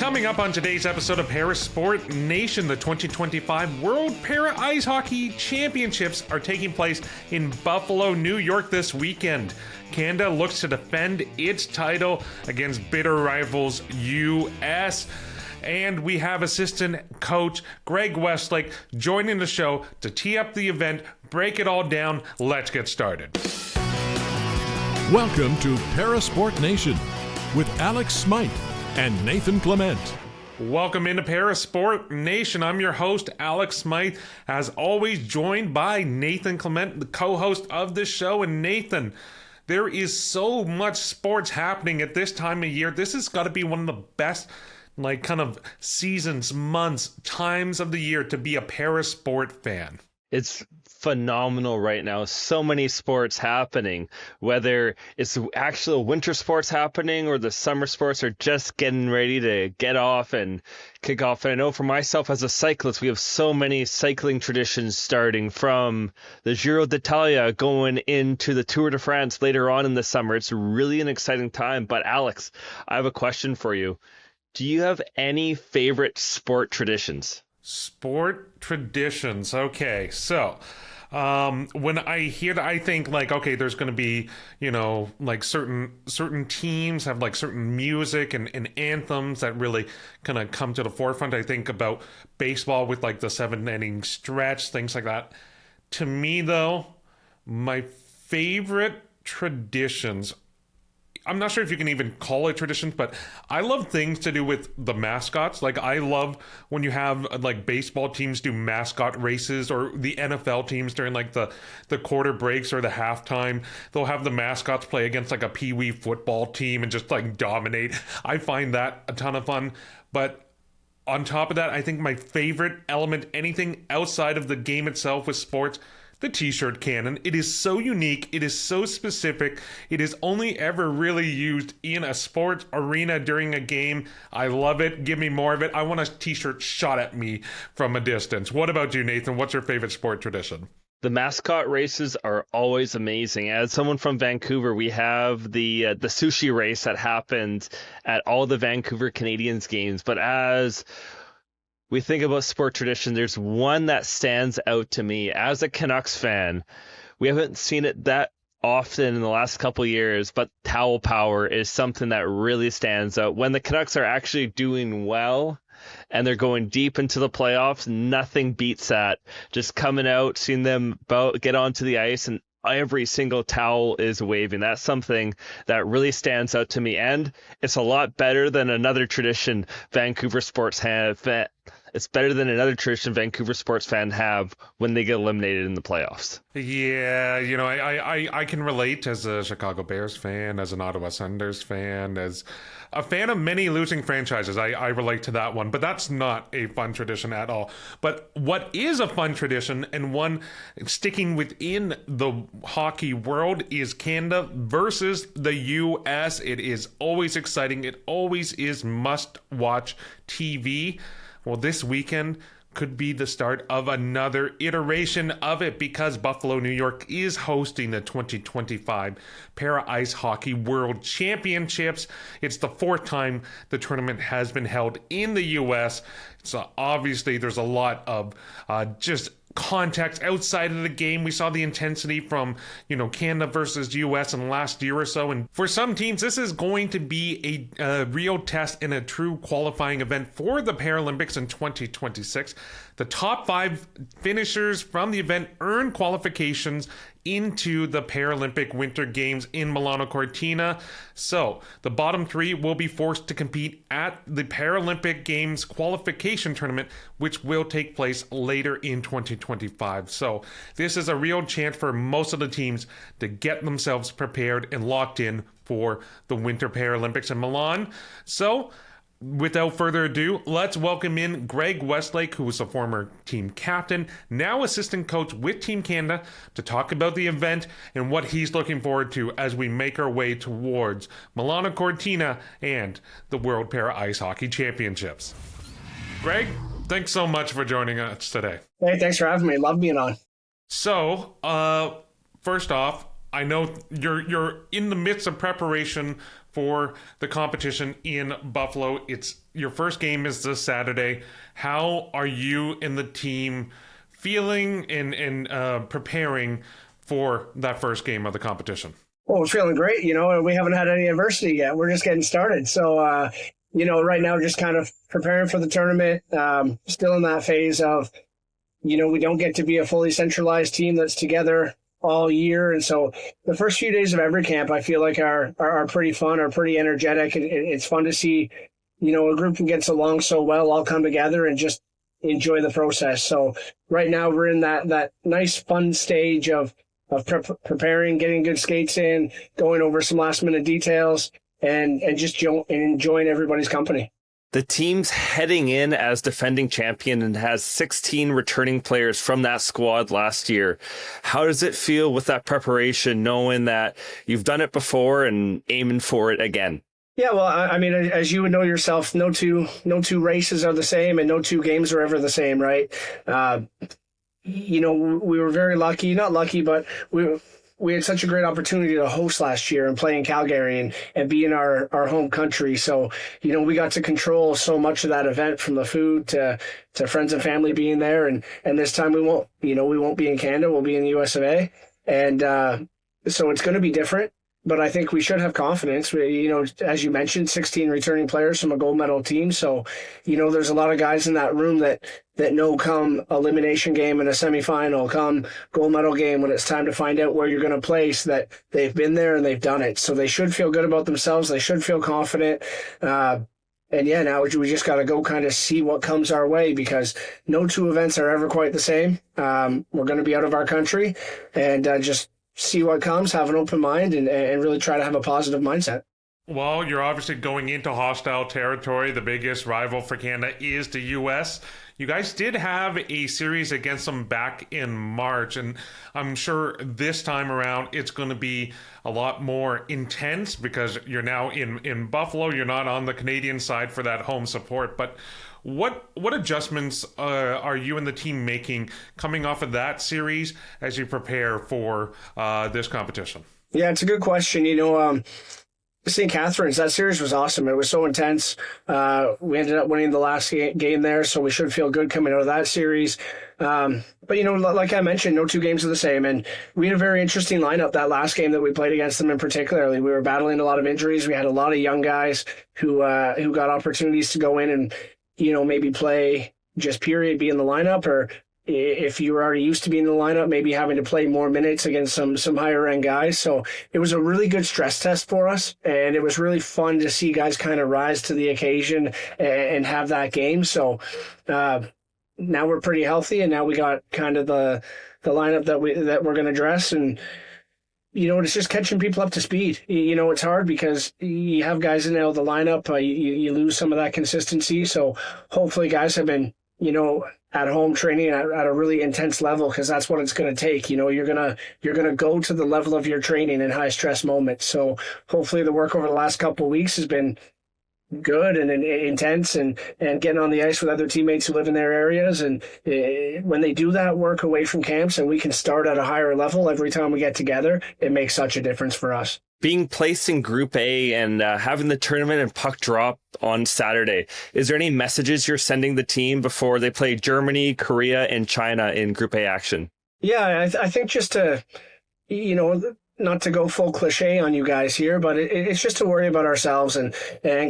Coming up on today's episode of Para Sport Nation, the 2025 World Para Ice Hockey Championships are taking place in Buffalo, New York this weekend. Canada looks to defend its title against bitter rivals US. And we have assistant coach Greg Westlake joining the show to tee up the event, break it all down. Let's get started. Welcome to Para Sport Nation with Alex Smyth and Nathan Clement. Welcome into Para Sport Nation. I'm your host, Alex Smyth, as always joined by Nathan Clement, the co-host of the show. And Nathan, there is so much sports happening at this time of year. This has got to be one of the best seasons, months, times of the year to be a para sport fan. It's phenomenal right now. So many sports happening, whether it's actual winter sports happening or the summer sports are just getting ready to get off and kick off. And I know for myself as a cyclist, we have so many cycling traditions starting from the Giro d'Italia going into the Tour de France later on in the summer. It's really an exciting time. But Alex, I have a question for you. Do you have any favorite sport traditions? Sport traditions. Okay, so when I hear that, I think okay, there's going to be, certain teams have certain music and anthems that really kind of come to the forefront. I think about baseball with the 7-inning stretch, things like that. To me, though, my favorite traditions, I'm not sure if you can even call it traditions, but I love things to do with the mascots. I love when you have baseball teams do mascot races, or the NFL teams during the quarter breaks or the halftime. They'll have the mascots play against a pee-wee football team and just dominate. I find that a ton of fun. But on top of that, I think my favorite element, anything outside of the game itself with sports, the t-shirt cannon. It is so unique. It is so specific. It is only ever really used in a sports arena during a game. I love it. Give me more of it. I want a t-shirt shot at me from a distance. What about you, Nathan? What's your favorite sport tradition? The mascot races are always amazing. As someone from Vancouver, we have the sushi race that happens at all the Vancouver Canadians games. But as we think about sport tradition, there's one that stands out to me. As a Canucks fan, we haven't seen it that often in the last couple of years, but towel power is something that really stands out. When the Canucks are actually doing well and they're going deep into the playoffs, nothing beats that. Just coming out, seeing them get onto the ice, and every single towel is waving. That's something that really stands out to me, and it's a lot better than another tradition Vancouver sports have. It's better than another tradition Vancouver sports fans have when they get eliminated in the playoffs. Yeah, I can relate as a Chicago Bears fan, as an Ottawa Senators fan, as a fan of many losing franchises. I relate to that one, but that's not a fun tradition at all. But what is a fun tradition, and one sticking within the hockey world, is Canada versus the US. It is always exciting. It always is must-watch TV. Well, this weekend could be the start of another iteration of it, because Buffalo, New York is hosting the 2025 Para Ice Hockey World Championships. It's the fourth time the tournament has been held in the U.S. So obviously there's a lot of just context outside of the game. We saw the intensity from, Canada versus US in the last year or so. And for some teams, this is going to be a real test and a true qualifying event for the Paralympics in 2026. The top 5 finishers from the event earn qualifications into the Paralympic Winter Games in Milano Cortina. So the bottom 3 will be forced to compete at the Paralympic Games qualification tournament, which will take place later in 2025. So this is a real chance for most of the teams to get themselves prepared and locked in for the Winter Paralympics in Milan. So without further ado, let's welcome in Greg Westlake, who was a former team captain, now assistant coach with Team Canada, to talk about the event and what he's looking forward to as we make our way towards Milano Cortina and the World Para Ice Hockey Championships. Greg, thanks so much for joining us today. Hey, thanks for having me. Love being on. So, first off, I know you're in the midst of preparation for the competition in Buffalo. It's your first game is this Saturday. How are you and the team feeling and preparing for that first game of the competition? Well, we're feeling great. We haven't had any adversity yet. We're just getting started. So, right now, just kind of preparing for the tournament. Still in that phase of, we don't get to be a fully centralized team that's together all year. And so the first few days of every camp, I feel like are pretty fun, are pretty energetic. It's fun to see, a group who gets along so well all come together and just enjoy the process. So right now we're in that nice fun stage of preparing, getting good skates in, going over some last minute details, and just enjoying everybody's company. The team's heading in as defending champion and has 16 returning players from that squad last year. How does it feel with that preparation, knowing that you've done it before and aiming for it again? Yeah, well, I mean, as you would know yourself, no two races are the same, and no two games are ever the same, right? We were very lucky, not lucky, but we had such a great opportunity to host last year and play in Calgary and be in our home country. So, we got to control so much of that event, from the food to friends and family being there. And this time we won't be in Canada. We'll be in the US of A. And so it's going to be different. But I think we should have confidence. As you mentioned, 16 returning players from a gold medal team. So, there's a lot of guys in that room that know come elimination game and a semifinal, come gold medal game when it's time to find out where you're going to place, that they've been there and they've done it. So they should feel good about themselves. They should feel confident. And yeah, now we just got to go kind of see what comes our way, because no two events are ever quite the same. We're going to be out of our country, and just see what comes, have an open mind, and really try to have a positive mindset. Well, you're obviously going into hostile territory. The biggest rival for Canada is the U.S. You guys did have a series against them back in March, and I'm sure this time around it's going to be a lot more intense because you're now in Buffalo. You're not on the Canadian side for that home support, but what adjustments are you and the team making coming off of that series as you prepare for this competition? Yeah, it's a good question. St. Catharines, that series was awesome. It was so intense. We ended up winning the last game there, so we should feel good coming out of that series. But, like I mentioned, no two games are the same. And we had a very interesting lineup that last game that we played against them in particularly. We were battling a lot of injuries. We had a lot of young guys who got opportunities to go in and, maybe play just period, be in the lineup, or if you were already used to being in the lineup, maybe having to play more minutes against some higher end guys. So it was a really good stress test for us, and it was really fun to see guys kind of rise to the occasion and have that game. So now we're pretty healthy, and now we got kind of the lineup that we're going to dress, and it's just catching people up to speed. It's hard because you have guys in the lineup, you lose some of that consistency. So hopefully guys have been at home training at a really intense level, because that's what it's going to take. You're going to go to the level of your training in high stress moments. So hopefully the work over the last couple of weeks has been good and intense, and getting on the ice with other teammates who live in their areas. And when they do that work away from camps and we can start at a higher level every time we get together, it makes such a difference for us. Being placed in Group A and having the tournament and puck drop on Saturday, is there any messages you're sending the team before they play Germany, Korea, and China in Group A action? Yeah, I think just to, not to go full cliche on you guys here, but it's just to worry about ourselves and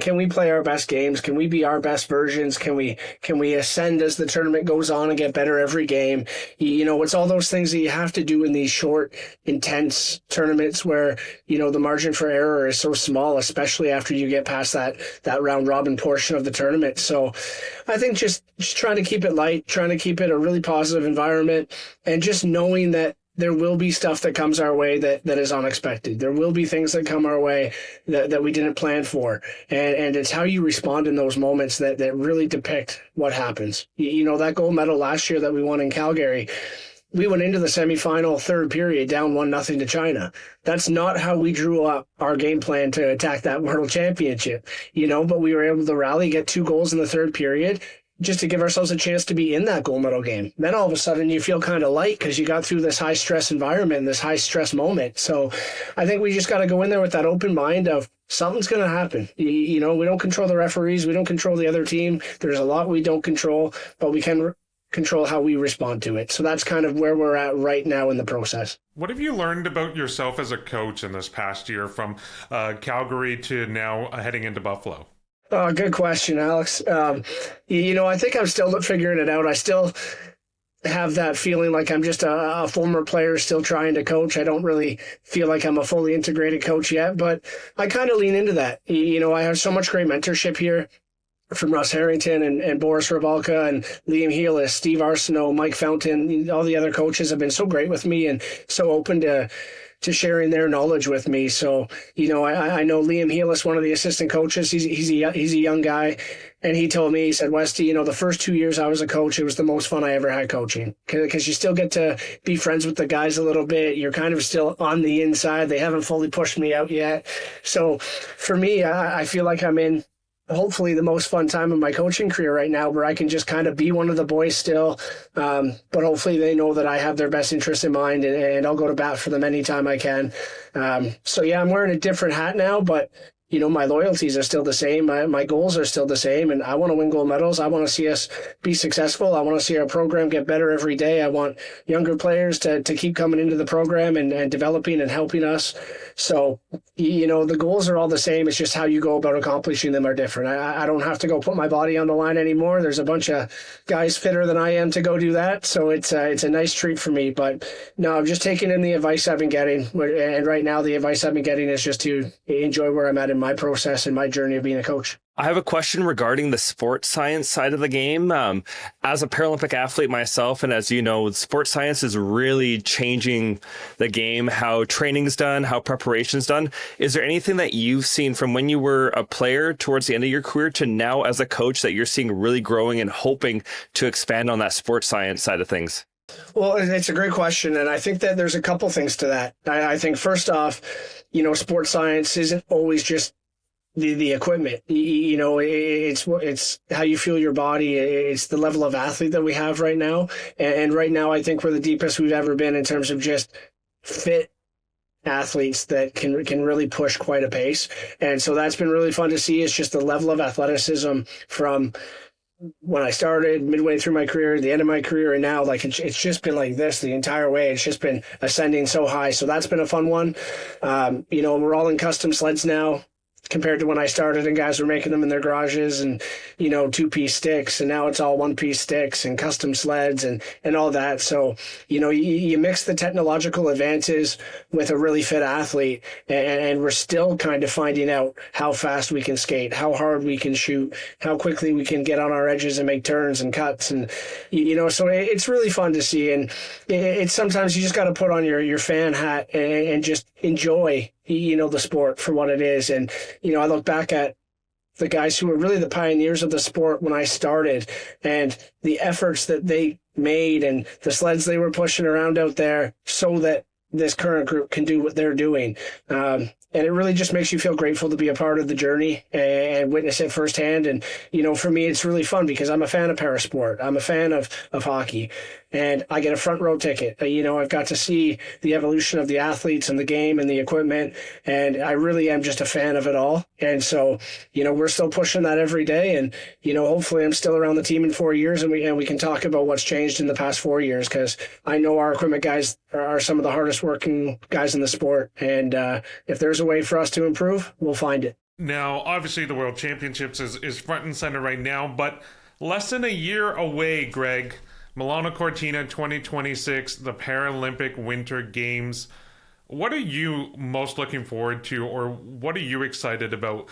can we play our best games? Can we be our best versions? Can we ascend as the tournament goes on and get better every game? It's all those things that you have to do in these short, intense tournaments where, the margin for error is so small, especially after you get past that round robin portion of the tournament. So I think just trying to keep it light, trying to keep it a really positive environment, and just knowing that there will be stuff that comes our way that is unexpected. There will be things that come our way that we didn't plan for. And it's how you respond in those moments that really depict what happens. That gold medal last year that we won in Calgary, we went into the semifinal third period down 1-0 to China. That's not how we drew up our game plan to attack that world championship, but we were able to rally, get 2 goals in the third period, just to give ourselves a chance to be in that gold medal game. Then all of a sudden you feel kind of light because you got through this high stress environment, this high stress moment. So I think we just got to go in there with that open mind of something's going to happen. You know, we don't control the referees. We don't control the other team. There's a lot we don't control, but we can control how we respond to it. So that's kind of where we're at right now in the process. What have you learned about yourself as a coach in this past year from Calgary to now heading into Buffalo? Oh, good question, Alex. You know, I think I'm still figuring it out. I still have that feeling like I'm just a former player still trying to coach. I don't really feel like I'm a fully integrated coach yet, but I kind of lean into that. You know, I have so much great mentorship here from Russ Harrington and Boris Ravalka and Liam Healis, Steve Arsenault, Mike Fountain. All the other coaches have been so great with me and so open to sharing their knowledge with me. So, you know, I know Liam Healis, one of the assistant coaches. He's a young guy, and he told me, he said, Westy, you know, the first 2 years I was a coach, it was the most fun I ever had coaching, because you still get to be friends with the guys a little bit. You're kind of still on the inside. They haven't fully pushed me out yet. So for me, I feel like I'm in hopefully the most fun time of my coaching career right now, where I can just kind of be one of the boys still. But hopefully they know that I have their best interest in mind, and I'll go to bat for them anytime I can. So yeah, I'm wearing a different hat now, but you know, my loyalties are still the same. My goals are still the same, and I want to win gold medals. I want to see us be successful. I want to see our program get better every day. I want younger players to keep coming into the program and developing and helping us. So, you know, the goals are all the same. It's just how you go about accomplishing them are different. I don't have to go put my body on the line anymore. There's a bunch of guys fitter than I am to go do that. So it's a nice treat for me. But no, I'm just taking in the advice I've been getting. And right now, the advice I've been getting is just to enjoy where I'm at in my process and my journey of being a coach. I have a question regarding the sports science side of the game. As a Paralympic athlete myself, and as you know, sports science is really changing the game, how training's done, how preparation's done. Is there anything that you've seen from when you were a player towards the end of your career to now as a coach that you're seeing really growing and hoping to expand on that sports science side of things? Well, it's a great question, and I think that there's a couple things to that. I think first off, you know, sports science isn't always just the equipment. You know, it's how you feel your body. It's the level of athlete that we have right now. And right now, I think we're the deepest we've ever been in terms of just fit athletes that can really push quite a pace. And so that's been really fun to see. It's just the level of athleticism from when I started midway through my career, the end of my career, and now, like, it's just been like this the entire way. It's just been ascending so high. So that's been a fun one. You know, we're all in custom sleds now, compared to when I started and guys were making them in their garages and, you know, 2-piece sticks, and now it's all 1-piece sticks and custom sleds and all that. So, you know, you mix the technological advances with a really fit athlete, and we're still kind of finding out how fast we can skate, how hard we can shoot, how quickly we can get on our edges and make turns and cuts. And, you know, so it's really fun to see. And it's sometimes you just got to put on your fan hat and just enjoy, you know, the sport for what it is. And, you know, I look back at the guys who were really the pioneers of the sport when I started, and the efforts that they made and the sleds they were pushing around out there so that this current group can do what they're doing. And it really just makes you feel grateful to be a part of the journey and witness it firsthand. And, you know, for me, it's really fun because I'm a fan of parasport. I'm a fan of hockey, and I get a front row ticket. You know, I've got to see the evolution of the athletes and the game and the equipment, and I really am just a fan of it all. And so, you know, we're still pushing that every day. And, you know, hopefully I'm still around the team in 4 years, and we can talk about what's changed in the past 4 years, because I know our equipment guys are some of the hardest working guys in the sport. And if there's a way for us to improve, we'll find it. Now, obviously, the World Championships is front and center right now, but less than a year away, Greg. Milano Cortina 2026, the Paralympic Winter Games. What are you most looking forward to, or what are you excited about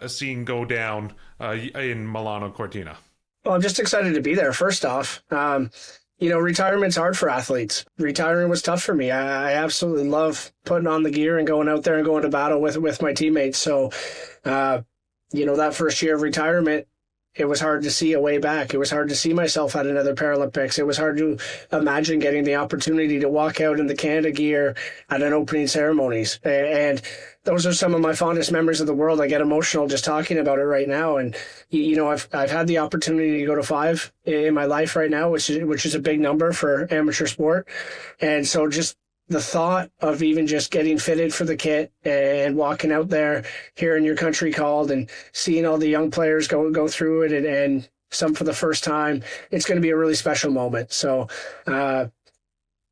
seeing go down in Milano Cortina? Well, I'm just excited to be there, first off. You know, retirement's hard for athletes. Retiring was tough for me. I absolutely love putting on the gear and going out there and going to battle with my teammates. So, you know, that first year of retirement, it was hard to see a way back. It was hard to see myself at another Paralympics. It was hard to imagine getting the opportunity to walk out in the Canada gear at an opening ceremonies. And those are some of my fondest memories of the world. I get emotional just talking about it right now. And, you know, I've had the opportunity to go to 5 in my life right now, which is a big number for amateur sport. And so just the thought of even just getting fitted for the kit and walking out there, hearing your country called and seeing all the young players go through it and some for the first time, it's going to be a really special moment. So,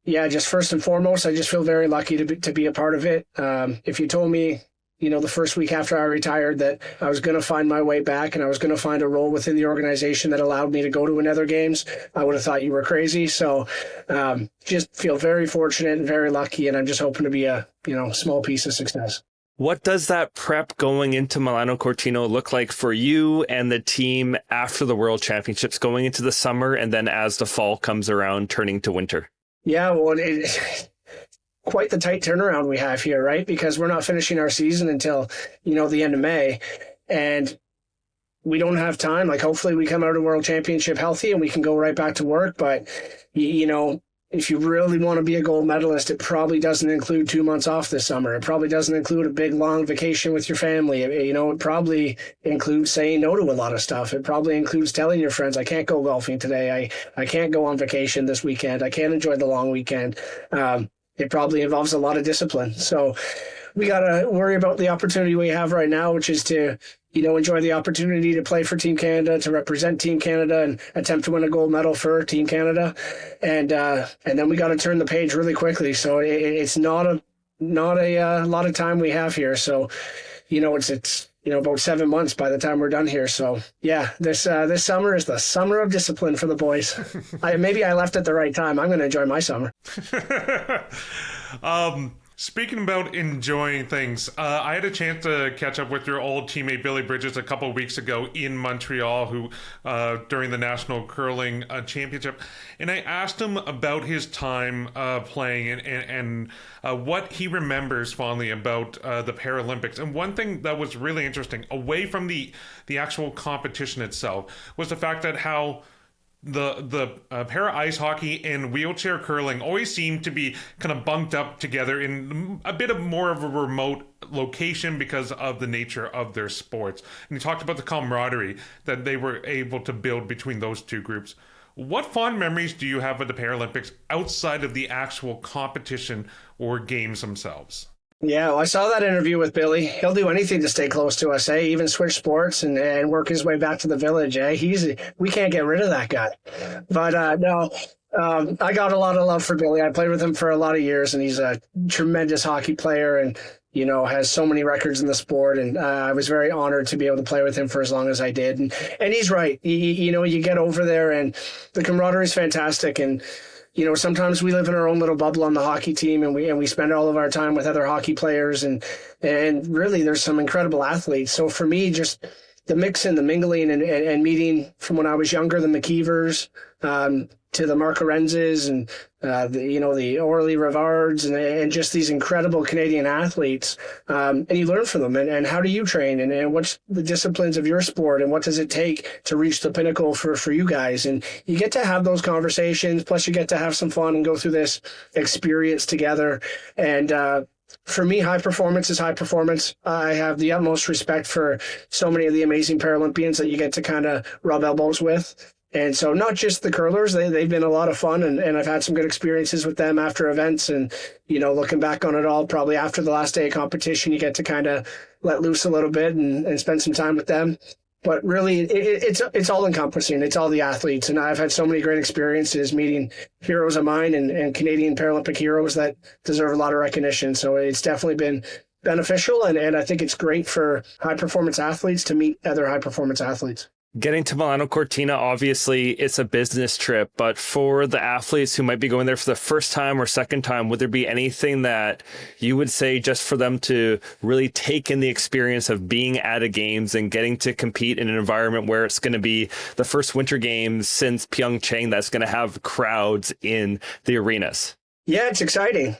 yeah, just first and foremost, I just feel very lucky to be a part of it. If you told me, the first week after I retired that I was going to find my way back and I was going to find a role within the organization that allowed me to go to another games, I would have thought you were crazy. So just feel very fortunate and very lucky. And I'm just hoping to be a, small piece of success. What does that prep going into Milano Cortina look like for you and the team after the World Championships, going into the summer and then as the fall comes around, turning to winter? Yeah, well, quite the tight turnaround we have here, right? Because we're not finishing our season until, the end of May. And we don't have time. Like, hopefully we come out of World Championship healthy and we can go right back to work. But, if you really want to be a gold medalist, it probably doesn't include 2 months off this summer. It probably doesn't include a big, long vacation with your family. It probably includes saying no to a lot of stuff. It probably includes telling your friends, I can't go golfing today. I can't go on vacation this weekend. I can't enjoy the long weekend. It probably involves a lot of discipline. So we got to worry about the opportunity we have right now, which is to, enjoy the opportunity to play for Team Canada, to represent Team Canada and attempt to win a gold medal for Team Canada. And then we got to turn the page really quickly. So it's not a lot of time we have here. So, it's about 7 months by the time we're done here. So yeah, this summer is the summer of discipline for the boys. Maybe I left at the right time. I'm going to enjoy my summer. Speaking about enjoying things, I had a chance to catch up with your old teammate Billy Bridges a couple of weeks ago in Montreal, who during the National Curling Championship, and I asked him about his time playing and what he remembers fondly about the Paralympics. And one thing that was really interesting, away from the actual competition itself, was the fact that how the para ice hockey and wheelchair curling always seem to be kind of bunked up together in a bit of more of a remote location because of the nature of their sports. And you talked about the camaraderie that they were able to build between those two groups. What fond memories do you have of the Paralympics outside of the actual competition or games themselves? Yeah, well, I saw that interview with Billy. He'll do anything to stay close to us, even switch sports and work his way back to the village. We can't get rid of that guy. But no, I got a lot of love for Billy. I played with him for a lot of years, and he's a tremendous hockey player and, has so many records in the sport. And I was very honored to be able to play with him for as long as I did. And he's right. You get over there, and the camaraderie is fantastic. And sometimes we live in our own little bubble on the hockey team, and we spend all of our time with other hockey players, and really there's some incredible athletes. So for me, just the mix and the mingling and meeting from when I was younger, the McKeevers, to the Mark Arenzes and the Orly Rivards and just these incredible Canadian athletes. And you learn from them and how do you train and what's the disciplines of your sport and what does it take to reach the pinnacle for you guys. And you get to have those conversations, plus you get to have some fun and go through this experience together. And for me, high performance is high performance. I have the utmost respect for so many of the amazing Paralympians that you get to kind of rub elbows with. And so not just the curlers, they've been a lot of fun, and I've had some good experiences with them after events. And, looking back on it all, probably after the last day of competition, you get to kind of let loose a little bit and spend some time with them. But really, it's all encompassing. It's all the athletes. And I've had so many great experiences meeting heroes of mine and Canadian Paralympic heroes that deserve a lot of recognition. So it's definitely been beneficial. And I think it's great for high performance athletes to meet other high performance athletes. Getting to Milano Cortina, obviously, it's a business trip, but for the athletes who might be going there for the first time or second time, would there be anything that you would say just for them to really take in the experience of being at a games and getting to compete in an environment where it's going to be the first Winter Games since Pyeongchang that's going to have crowds in the arenas? Yeah, it's exciting.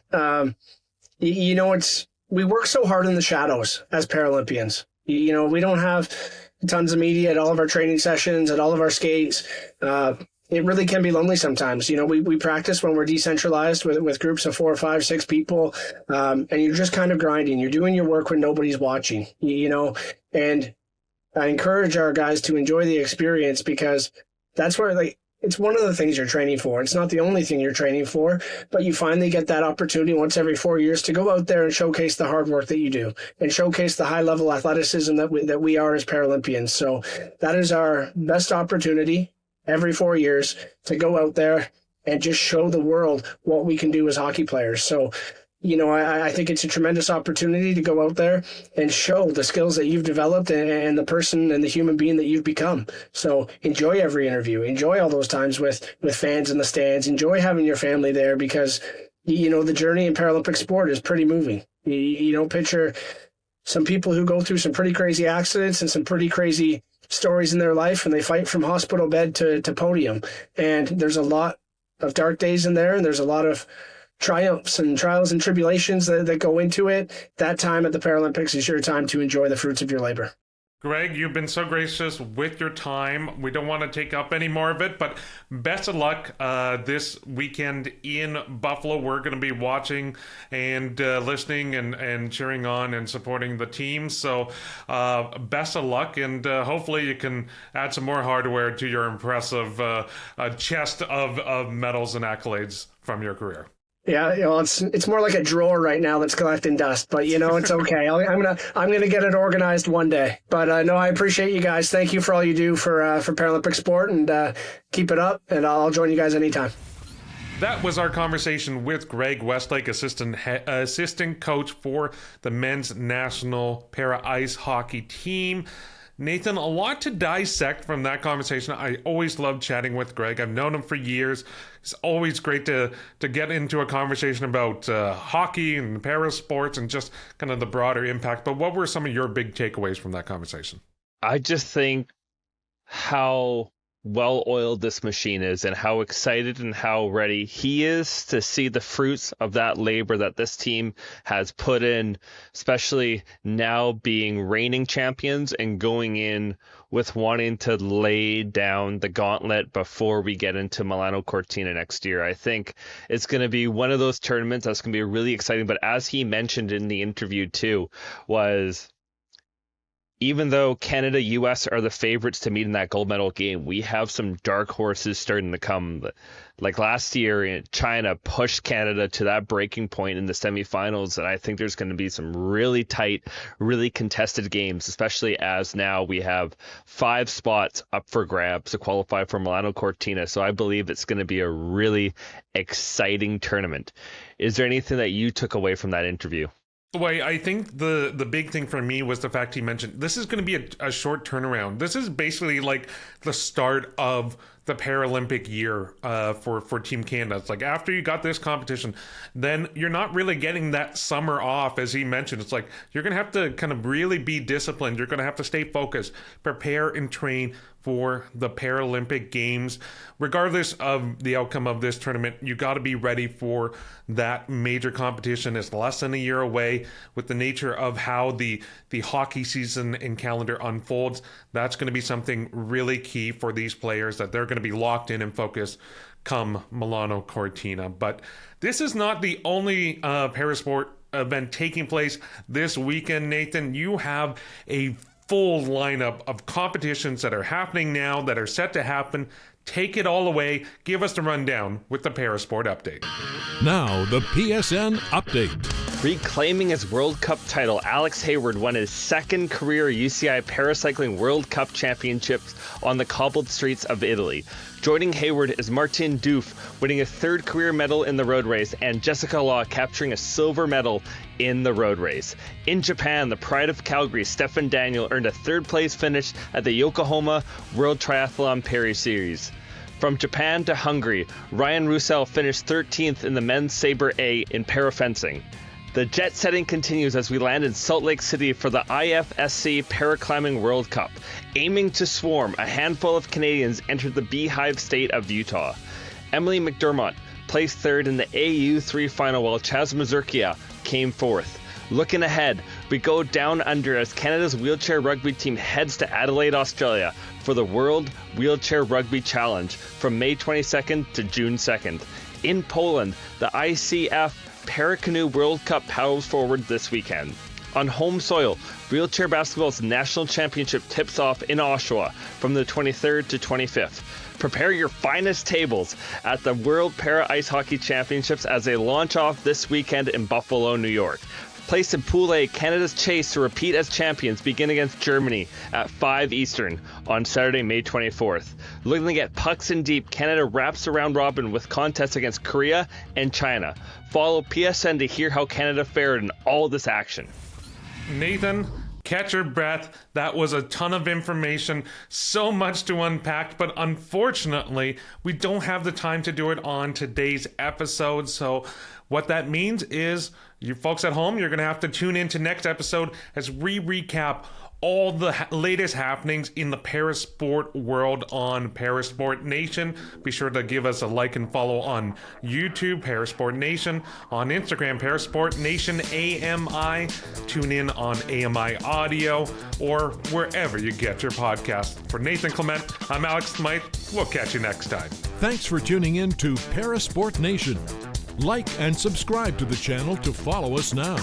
We work so hard in the shadows as Paralympians. We don't have tons of media at all of our training sessions, at all of our skates. It really can be lonely sometimes. We practice when we're decentralized with groups of 4, 5, 6 people, and you're just kind of grinding. You're doing your work when nobody's watching, and I encourage our guys to enjoy the experience because that's where it's one of the things you're training for. It's not the only thing you're training for, but you finally get that opportunity once every 4 years to go out there and showcase the hard work that you do and showcase the high level athleticism that we are as Paralympians. So that is our best opportunity every 4 years to go out there and just show the world what we can do as hockey players. So, I think it's a tremendous opportunity to go out there and show the skills that you've developed and the person and the human being that you've become. So enjoy every interview. Enjoy all those times with fans in the stands. Enjoy having your family there because, the journey in Paralympic sport is pretty moving. You don't picture some people who go through some pretty crazy accidents and some pretty crazy stories in their life, and they fight from hospital bed to podium. And there's a lot of dark days in there, and there's a lot of triumphs and trials and tribulations that go into it. That time at the Paralympics is your time to enjoy the fruits of your labor. Greg, you've been so gracious with your time. We don't want to take up any more of it, but best of luck this weekend in Buffalo. We're going to be watching and listening and cheering on and supporting the team. So best of luck, and hopefully you can add some more hardware to your impressive chest of medals and accolades from your career. Yeah, it's more like a drawer right now that's collecting dust, but it's okay. I'm gonna get it organized one day. But no, I appreciate you guys. Thank you for all you do for Paralympic sport, and keep it up. And I'll join you guys anytime. That was our conversation with Greg Westlake, assistant coach for the men's national para ice hockey team. Nathan, a lot to dissect from that conversation. I always love chatting with Greg. I've known him for years. It's always great to get into a conversation about hockey and para sports and just kind of the broader impact. But what were some of your big takeaways from that conversation? I just think how well-oiled this machine is and how excited and how ready he is to see the fruits of that labor that this team has put in, especially now being reigning champions and going in with wanting to lay down the gauntlet before we get into Milano Cortina next year. I think it's going to be one of those tournaments that's going to be really exciting. But as he mentioned in the interview too, was even though Canada, US are the favorites to meet in that gold medal game, we have some dark horses starting to come. Like last year, China pushed Canada to that breaking point in the semifinals, and I think there's going to be some really tight, really contested games, especially as now we have 5 spots up for grabs to qualify for Milano Cortina. So I believe it's going to be a really exciting tournament. Is there anything that you took away from that interview? Well, I think the big thing for me was the fact he mentioned this is going to be a short turnaround. This is basically like the start of the Paralympic year for Team Canada. It's like after you got this competition, then you're not really getting that summer off, as he mentioned. It's like you're going to have to kind of really be disciplined. You're going to have to stay focused, prepare and train for the Paralympic Games. Regardless of the outcome of this tournament, you got to be ready for that major competition. It's less than a year away. With the nature of how the hockey season and calendar unfolds, that's going to be something really key for these players, that they're going to be locked in and focused come Milano Cortina. But this is not the only parasport event taking place this weekend, Nathan. You have a full lineup of competitions that are happening now, that are set to happen. Take it all away. Give us the rundown with the Parasport Update. Now, the PSN Update. Reclaiming his World Cup title, Alex Hayward won his second career UCI Paracycling World Cup Championships on the cobbled streets of Italy. Joining Hayward is Martin Doof, winning a third career medal in the road race, and Jessica Law capturing a silver medal in the road race. In Japan, the pride of Calgary, Stefan Daniel, earned a third-place finish at the Yokohama World Triathlon Paris Series. From Japan to Hungary, Ryan Roussel finished 13th in the men's Sabre A in parafencing. The jet setting continues as we land in Salt Lake City for the IFSC Paraclimbing World Cup. Aiming to swarm, a handful of Canadians entered the Beehive state of Utah. Emily McDermott placed third in the AU3 final, while Chaz Mazurkia came fourth. Looking ahead, we go down under as Canada's wheelchair rugby team heads to Adelaide, Australia for the World Wheelchair Rugby Challenge from May 22nd to June 2nd. In Poland, the ICF Paracanoe World Cup powers forward this weekend. On home soil, wheelchair basketball's national championship tips off in Oshawa from the 23rd to 25th. Prepare your finest tables at the World Para Ice Hockey Championships as they launch off this weekend in Buffalo, New York. Placed in Pool A, Canada's chase to repeat as champions begin against Germany at 5 Eastern on Saturday, May 24th. Looking to get pucks in deep, Canada wraps the round robin with contests against Korea and China. Follow PSN to hear how Canada fared in all this action. Nathan, catch your breath. That was a ton of information, so much to unpack, but unfortunately, we don't have the time to do it on today's episode. So what that means is you folks at home, you're going to have to tune in to next episode as we recap all the latest happenings in the parasport world on Parasport Nation. Be sure to give us a like and follow on YouTube, Parasport Nation, on Instagram, Parasport Nation AMI. Tune in on AMI Audio or wherever you get your podcast. For Nathan Clement, I'm Alex Smyth. We'll catch you next time. Thanks for tuning in to Parasport Nation. Like and subscribe to the channel to follow us now.